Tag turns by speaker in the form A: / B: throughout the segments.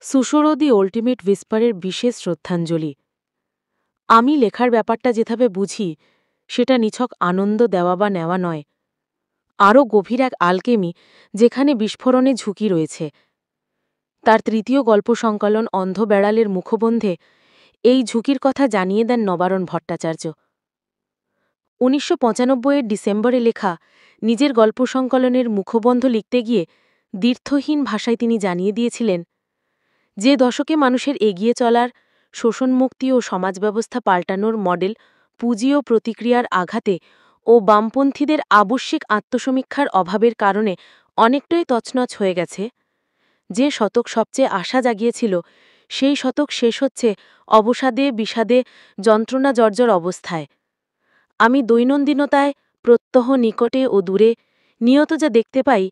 A: সুসরো দি ultimate হুইসপারের বিশেষ শ্রদ্ধাঞ্জলি। আমি লেখার ব্যাপারটা যেভাবে বুঝি সেটা নিছক আনন্দ দেওয়া বা নেওয়া নয়, আরও গভীর এক আলকেমি যেখানে বিস্ফোরণে ঝুঁকি রয়েছে। তার তৃতীয় গল্প সংকলন অন্ধ বেড়ালের মুখবন্ধে এই ঝুঁকির কথা জানিয়ে দেন নবারণ ভট্টাচার্য। ১৯৯৫-এর ডিসেম্বরে লেখা নিজের গল্প সংকলনের মুখবন্ধ লিখতে গিয়ে দ্ব্যর্থহীন ভাষায় তিনি জানিয়ে দিয়েছিলেন, যে দশকে মানুষের এগিয়ে চলার, শোষণমুক্তি ও সমাজব্যবস্থা পাল্টানোর মডেল পুঁজি ও প্রতিক্রিয়ার আঘাতে ও বামপন্থীদের আবশ্যিক আত্মসমীক্ষার অভাবের কারণে অনেকটাই তছনছ হয়ে গেছে, যে শতক সবচেয়ে আশা জাগিয়েছিল সেই শতক শেষ হচ্ছে অবসাদে, বিষাদে, যন্ত্রণা জর্জর অবস্থায়। আমি দৈনন্দিনতায়, প্রত্যহ নিকটে ও দূরে নিয়ত যা দেখতে পাই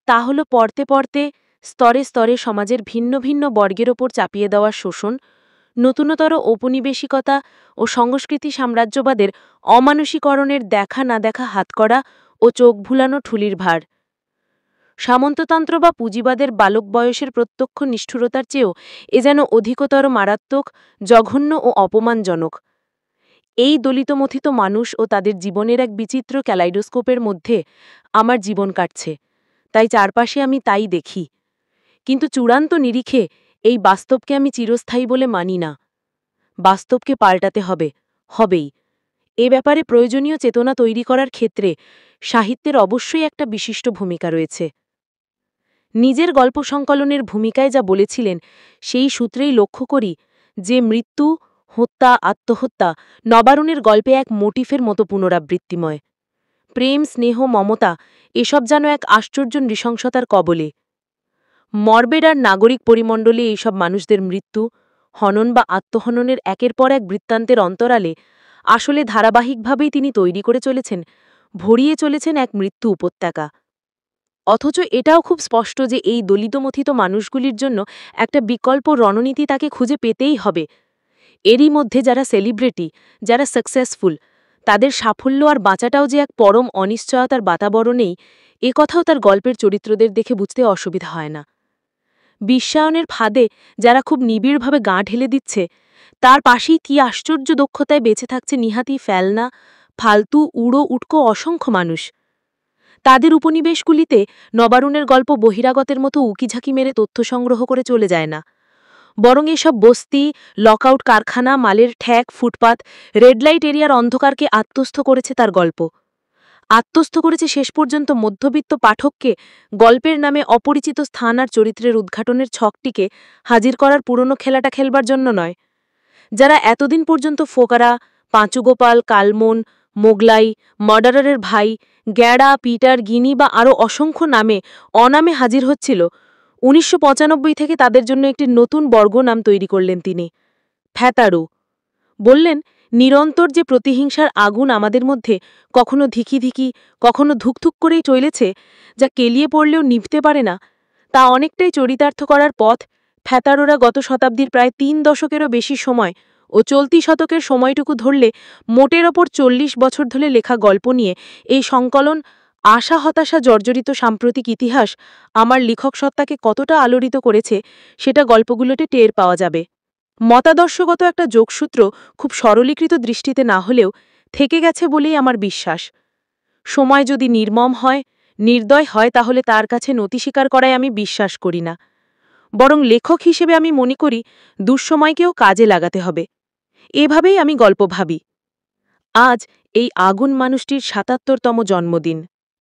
A: তা হল পড়তে পড়তে স্তরে স্তরে সমাজের ভিন্ন ভিন্ন বর্গের ওপর চাপিয়ে দেওয়া শোষণ, নতুনতর ঔপনিবেশিকতা ও সংস্কৃতি সাম্রাজ্যবাদের অমানুষীকরণের দেখা না দেখা হাতকড়া ও চোখ ভুলানো ঠুলির ভার। সামন্ততন্ত্র বা পুঁজিবাদের বালক বয়সের প্রত্যক্ষ নিষ্ঠুরতার চেয়েও এ যেন অধিকতর মারাত্মক, জঘন্য ও অপমানজনক। এই দলিতমথিত মানুষ ও তাদের জীবনের এক বিচিত্র ক্যালাইডোস্কোপের মধ্যে আমার জীবন কাটছে, তাই চারপাশে আমি তাই দেখি। কিন্তু চূড়ান্ত নিরিখে এই বাস্তবকে আমি চিরস্থায়ী বলে মানি না। বাস্তবকে পাল্টাতে হবে, হবেই। এ ব্যাপারে প্রয়োজনীয় চেতনা তৈরি করার ক্ষেত্রে সাহিত্যের অবশ্যই একটা বিশিষ্ট ভূমিকা রয়েছে। নিজের গল্প সংকলনের ভূমিকায় যা বলেছিলেন সেই সূত্রেই লক্ষ্য করি যে মৃত্যু, হত্যা, আত্মহত্যা নবারুণের গল্পে এক মোটিফের মতো পুনরাবৃত্তিময়। প্রেম, স্নেহ, মমতা এসব যেন এক আশ্চর্য নৃশংসতার কবলে। মর্বেড আর নাগরিক পরিমণ্ডলে এইসব মানুষদের মৃত্যু, হনন বা আত্মহননের একের পর এক বৃত্তান্তের অন্তরালে আসলে ধারাবাহিকভাবেই তিনি তৈরি করে চলেছেন, ভরিয়ে চলেছেন এক মৃত্যু উপত্যকা। অথচ এটাও খুব স্পষ্ট যে এই দলিতমথিত মানুষগুলির জন্য একটা বিকল্প রণনীতি তাকে খুঁজে পেতেই হবে। এরই মধ্যে যারা সেলিব্রিটি, যারা সাকসেসফুল, তাদের সাফল্য আর বাঁচাটাও যে এক পরম অনিশ্চয়তার বাতাবরণেই, এ কথাও তার গল্পের চরিত্রদের দেখে বুঝতে অসুবিধা হয় না। বিশ্বায়নের ফাঁদে যারা খুব নিবিড়ভাবে গা ঢেলে দিচ্ছে, তার পাশেই কি আশ্চর্য দক্ষতায় বেঁচে থাকছে নিহাতি ফেলনা, ফালতু, উড়ো উটকো অসংখ্য মানুষ। তাদের উপনিবেশগুলিতে নবারুণের গল্প বহিরাগতের মতো উকিঝাঁকি মেরে তথ্য সংগ্রহ করে চলে যায় না, বরং এসব বস্তি, লকআউট কারখানা, মালের ঠ্যাক, ফুটপাত, রেড লাইট এরিয়ার অন্ধকারকে আত্মস্থ করেছে তার গল্প। আত্মস্থ করেছে শেষ পর্যন্ত মধ্যবিত্ত পাঠককে গল্পের নামে অপরিচিত স্থান আর চরিত্রের উদ্ঘাটনের ছকটিকে হাজির করার পুরনো খেলাটা খেলবার জন্য নয়। যারা এতদিন পর্যন্ত ফোকারা, পাঁচুগোপাল, কালমন, মোগলাই, মার্ডারারের ভাই, গ্যাড়া, পিটার, গিনি বা আরও অসংখ্য নামে অনামে হাজির হচ্ছিল, ১৯৯৫ থেকে তাদের জন্য একটি নতুন বর্গনাম তৈরি করলেন তিনি, ফ্যাতারু। বললেন, নিরন্তর যে প্রতিহিংসার আগুন আমাদের মধ্যে কখনো ধিকি ধিকি, কখনো ধুকধুক করেই চলেছে, যা কেলিয়ে পড়লেও নিভতে পারে না, তা অনেকটাই চরিতার্থ করার পথ ফ্যাতারোরা গত শতাব্দীর প্রায় ৩ দশকেরও বেশি সময় ও চলতি শতকের সময়টুকু ধরলে মোটের ওপর ৪০ বছর ধরে লেখা গল্প নিয়ে এই সংকলন আশা হতাশা জর্জরিত সাম্প্রতিক ইতিহাস আমার লেখক সত্তাকে কতটা আলোড়িত করেছে সেটা গল্পগুলোতে টের পাওয়া যাবে। মতাদর্শগত একটা যোগসূত্র খুব সরলীকৃত দৃষ্টিতে না হলেও থেকে গেছে বলেই আমার বিশ্বাস। সময় যদি নির্মম হয়, নির্দয় হয়, তাহলে তার কাছে নতি স্বীকার করায় আমি বিশ্বাস করি না, বরং লেখক হিসেবে আমি মনে করি দুঃসময়কেও কাজে লাগাতে হবে। এভাবেই আমি গল্প ভাবি। আজ এই আগুন মানুষটির ৭৭তম জন্মদিন।